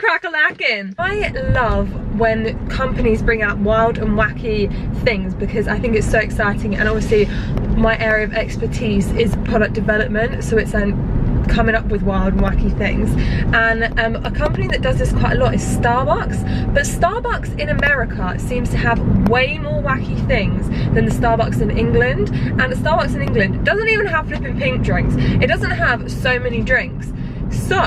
crack-a-lackin'. I love when companies bring out wild and wacky things because I think it's so exciting, and obviously my area of expertise is product development, so it's coming up with wild and wacky things. And a company that does this quite a lot is Starbucks, but Starbucks in America seems to have way more wacky things than the Starbucks in England. And the Starbucks in England doesn't even have flipping pink drinks, it doesn't have so many drinks. So,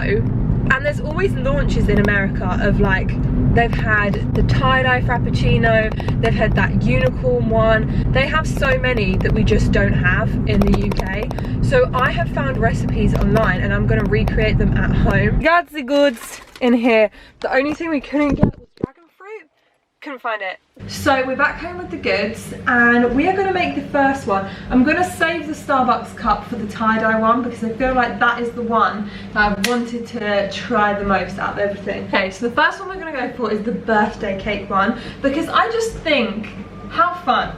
and there's always launches in America of like, they've had the tie-dye frappuccino, they've had that unicorn one, they have so many that we just don't have in the UK. So I have found recipes online and I'm gonna recreate them at home. Got the goods in here. The only thing we couldn't get was dragon fruit. Couldn't find it. So we're back home with the goods and we are gonna make the first one. I'm gonna save the Starbucks cup for the tie-dye one because I feel like that is the one that I've wanted to try the most out of everything. Okay, so the first one we're gonna go for is the birthday cake one because I just think, how fun.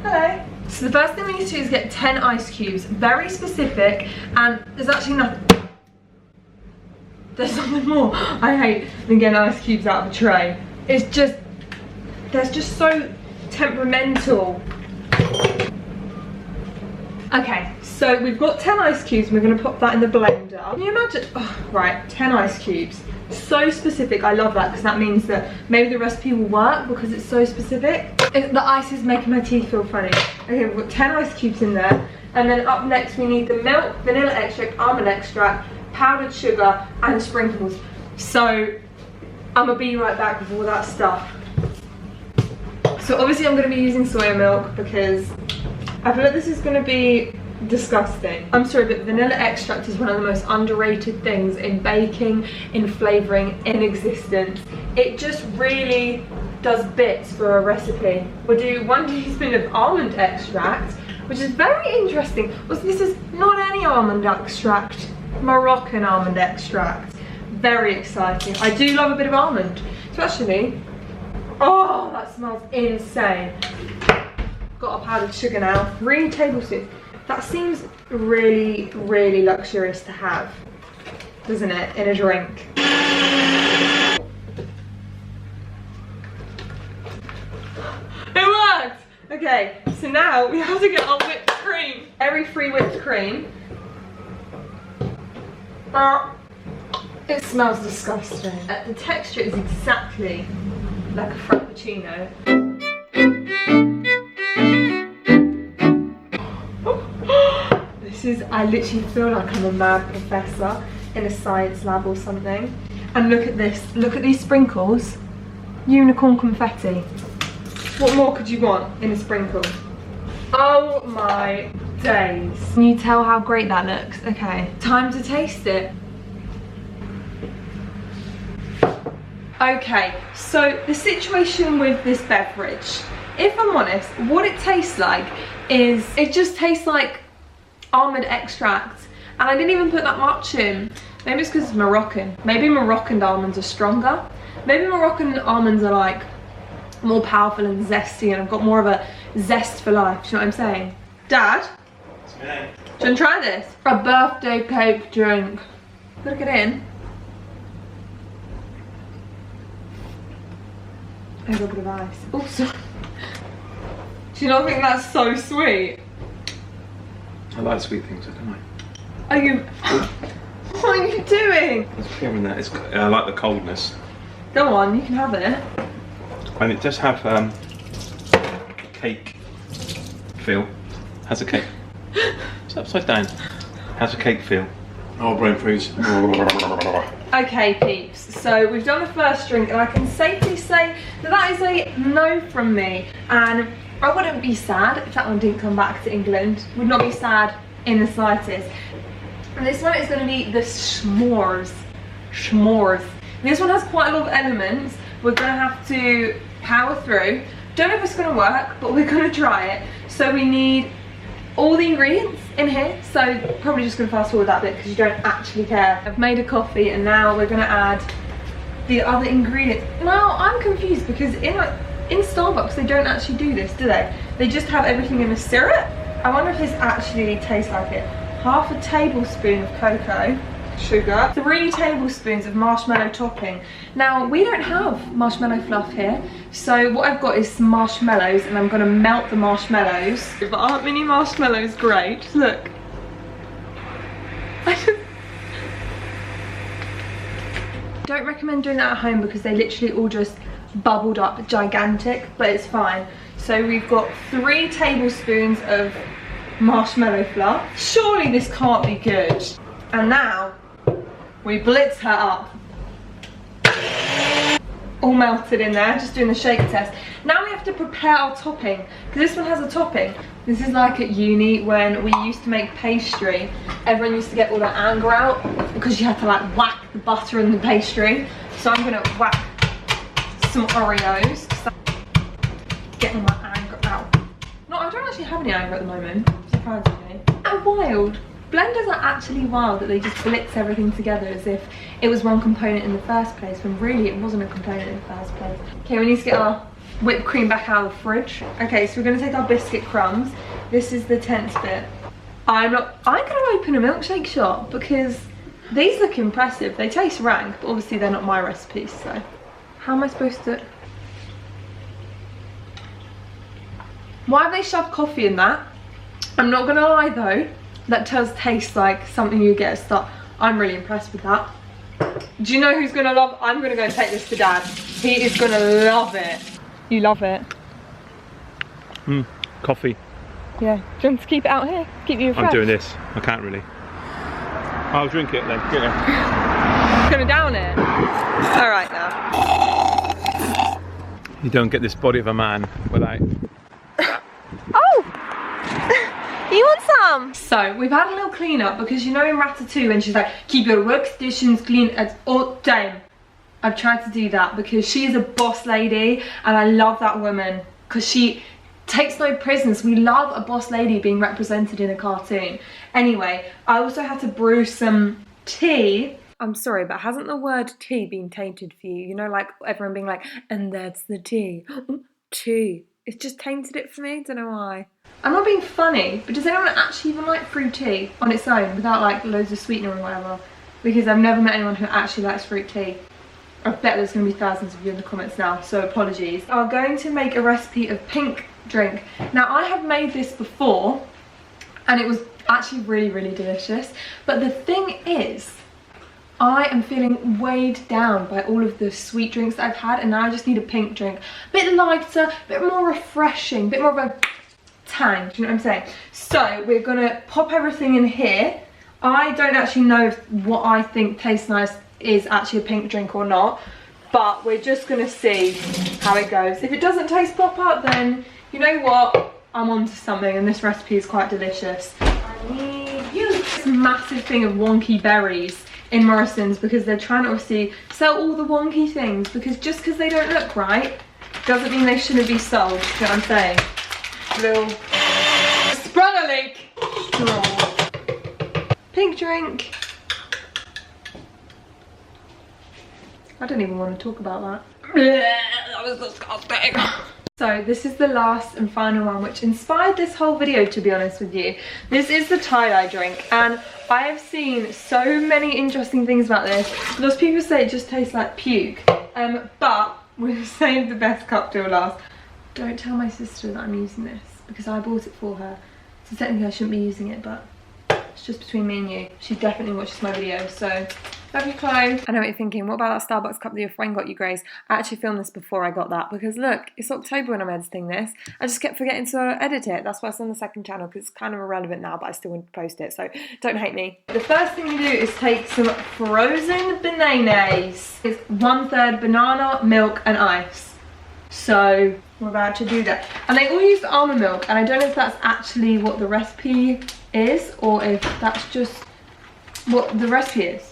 Hello. So the first thing we need to do is get 10 ice cubes, very specific, and there's actually nothing. There's something more I hate than getting ice cubes out of a tray. It's just, they're just so temperamental. Okay, so we've got 10 ice cubes and we're gonna pop that in the blender. Can you imagine? Oh, right, 10 ice cubes. So specific, I love that because that means that maybe the recipe will work because it's so specific. The ice is making my teeth feel funny. Okay, we've got 10 ice cubes in there. And then up next we need the milk, vanilla extract, almond extract, powdered sugar and sprinkles. So I'm gonna be right back with all that stuff. So obviously I'm gonna be using soya milk because I feel like this is gonna be disgusting. I'm sorry, but vanilla extract is one of the most underrated things in baking, in flavouring, in existence. It just really does bits for a recipe. We'll do 1 teaspoon of almond extract, which is very interesting. Well, this is not any almond extract, Moroccan almond extract. Very exciting. I do love a bit of almond. So actually, oh, that smells insane. Got a powdered sugar now, 3 tablespoons. That seems really, really luxurious to have, doesn't it, in a drink? It worked! Okay, so now we have to get our whipped cream. Every free whipped cream. It smells disgusting. The texture is exactly like a frappuccino. I literally feel like I'm a mad professor in a science lab or something. And look at this, look at these sprinkles. Unicorn confetti. What more could you want in a sprinkle? Oh my days. Can you tell how great that looks? Okay, time to taste it. Okay, so the situation with this beverage, if I'm honest, what it tastes like is, it just tastes like almond extract, and I didn't even put that much in. Maybe it's because it's Moroccan. Maybe Moroccan almonds are stronger. Maybe Moroccan almonds are like more powerful and zesty and I've got more of a zest for life. Do you know what I'm saying? Dad? It's me. Do you want to try this? A birthday cake drink. Gotta get in. A little bit of ice. Oh, sorry. Do you not think that's so sweet? I like sweet things, don't I? Are you... What are you doing? It's pure in there. I like the coldness. Go on, you can have it. And it does have cake feel. Has a cake. It's upside down. Has a cake feel. Oh, brain freeze. Okay, peeps. So we've done the first drink, and I can safely say that that is a no from me. And I wouldn't be sad if that one didn't come back to England. Would not be sad in the slightest. And this one is going to be the s'mores. S'mores. This one has quite a lot of elements. We're going to have to power through. Don't know if it's going to work, but we're going to try it. So we need all the ingredients in here. So probably just going to fast forward that bit because you don't actually care. I've made a coffee and now we're going to add the other ingredients. Now I'm confused because in Starbucks they don't actually do this, do they? They just have everything in a syrup. I wonder if this actually tastes like it. Half a tablespoon of cocoa. sugar, 3 tablespoons of marshmallow topping. Now, we don't have marshmallow fluff here, so what I've got is some marshmallows, and I'm gonna melt the marshmallows. But aren't mini marshmallows great? Look. Don't recommend doing that at home because they literally all just bubbled up gigantic, but it's fine. So we've got 3 tablespoons of marshmallow fluff. Surely this can't be good. And now we blitz her up. All melted in there, just doing the shake test. Now we have to prepare our topping, because this one has a topping. This is like at uni when we used to make pastry. Everyone used to get all their anger out because you had to like whack the butter in the pastry. So I'm gonna whack some Oreos. Getting my anger out. No, I don't actually have any anger at the moment, surprisingly. They're wild. Blenders are actually wild that they just blitz everything together as if it was one component in the first place, when really it wasn't a component in the first place. Okay, we need to get our whipped cream back out of the fridge. Okay, so we're gonna take our biscuit crumbs. This is the tense bit. I'm gonna open a milkshake shop because these look impressive. They taste rank, but obviously they're not my recipes, so. How am I supposed to? Why have they shoved coffee in that? I'm not gonna lie though, that does taste like something you get at Start. I'm really impressed with that. Do you know who's gonna love? I'm gonna go and take this to Dad. He is gonna love it. You love it? Coffee. Yeah. Do you want to keep it out here? Keep you refreshed? I'm doing this. I can't really. I'll drink it then. Get it. Gonna down it? Alright now. You don't get this body of a man without. Oh! You want some? So, we've had a little clean up because you know in Ratatouille when she's like, keep your workstations clean at all time. I've tried to do that because she is a boss lady and I love that woman because she takes no prisoners. We love a boss lady being represented in a cartoon. Anyway, I also had to brew some tea. I'm sorry, but hasn't the word tea been tainted for you? You know, like everyone being like, and that's the tea. Tea. It's just tainted it for me, don't know why. I'm not being funny, but does anyone actually even like fruit tea on its own without like loads of sweetener or whatever? Because I've never met anyone who actually likes fruit tea. I bet there's going to be thousands of you in the comments now, so apologies. I'm going to make a recipe of pink drink. Now I have made this before and it was actually really, really delicious. But the thing is, I am feeling weighed down by all of the sweet drinks that I've had and now I just need a pink drink. A bit lighter, a bit more refreshing, a bit more of a tang, do you know what I'm saying? So we're gonna pop everything in here. I don't actually know if what I think tastes nice is actually a pink drink or not, but we're just gonna see how it goes. If it doesn't taste proper, then you know what? I'm onto something and this recipe is quite delicious. I need you. This massive thing of wonky berries in Morrison's because they're trying to obviously sell all the wonky things, because just because they don't look right doesn't mean they shouldn't be sold. You know what I'm saying? Little sprung a leak. Pink drink. I don't even want to talk about that. That was disgusting. So this is the last and final one, which inspired this whole video, to be honest with you. This is the tie-dye drink, and I have seen so many interesting things about this. Those people say it just tastes like puke, but we've saved the best cup till last. Don't tell my sister that I'm using this, because I bought it for her. So technically I shouldn't be using it, but it's just between me and you. She definitely watches my videos, so love you, Chloe. I know what you're thinking, what about that Starbucks cup that your friend got you, Grace? I actually filmed this before I got that, because look, it's October when I'm editing this. I just kept forgetting to edit it. That's why it's on the second channel, because it's kind of irrelevant now, but I still want to post it, so don't hate me. The first thing we do is take some frozen bananas. It's 1/3 banana, milk and ice. So we're about to do that. And they all use almond milk, and I don't know if that's actually what the recipe is, or if that's just what the recipe is.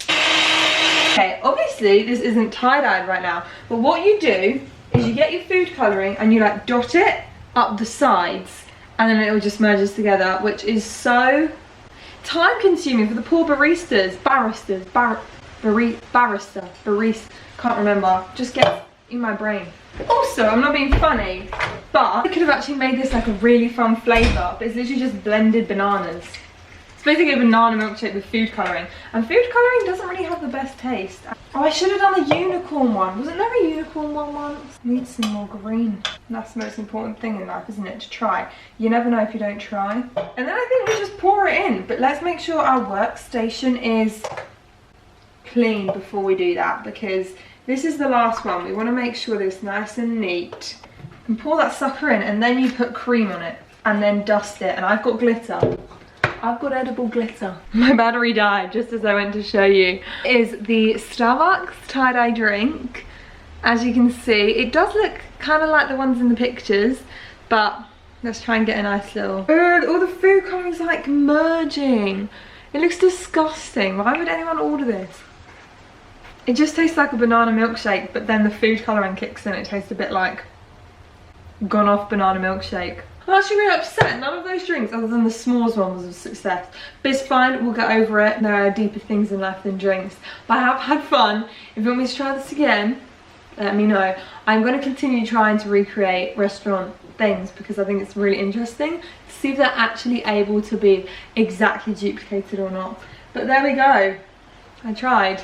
Okay, obviously this isn't tie-dyed right now, but what you do is you get your food colouring and you like dot it up the sides, and then it all just merges together, which is so time consuming for the poor baristas, barista, can't remember, just get in my brain. Also, I'm not being funny, but I could have actually made this like a really fun flavour, but it's literally just blended bananas. basically a banana milkshake with food colouring. And food colouring doesn't really have the best taste. Oh, I should have done the unicorn one. Wasn't there a unicorn one once? Need some more green. That's the most important thing in life, isn't it? To try. You never know if you don't try. And then I think we just pour it in. But let's make sure our workstation is clean before we do that, because this is the last one. We want to make sure that it's nice and neat. And pour that sucker in, and then you put cream on it and then dust it. And I've got glitter. I've got edible glitter. My battery died just as I went to show you. It is the Starbucks tie-dye drink. As you can see, it does look kind of like the ones in the pictures, but let's try and get a nice little... all the food coloring is like merging. It looks disgusting. Why would anyone order this? It just tastes like a banana milkshake, but then the food colouring kicks in. It tastes a bit like gone off banana milkshake. I'm actually really upset. None of those drinks, other than the s'mores one, was a success. But it's fine, we'll get over it. There are deeper things in life than drinks. But I have had fun. If you want me to try this again, let me know. I'm going to continue trying to recreate restaurant things because I think it's really interesting to see if they're actually able to be exactly duplicated or not. But there we go. I tried.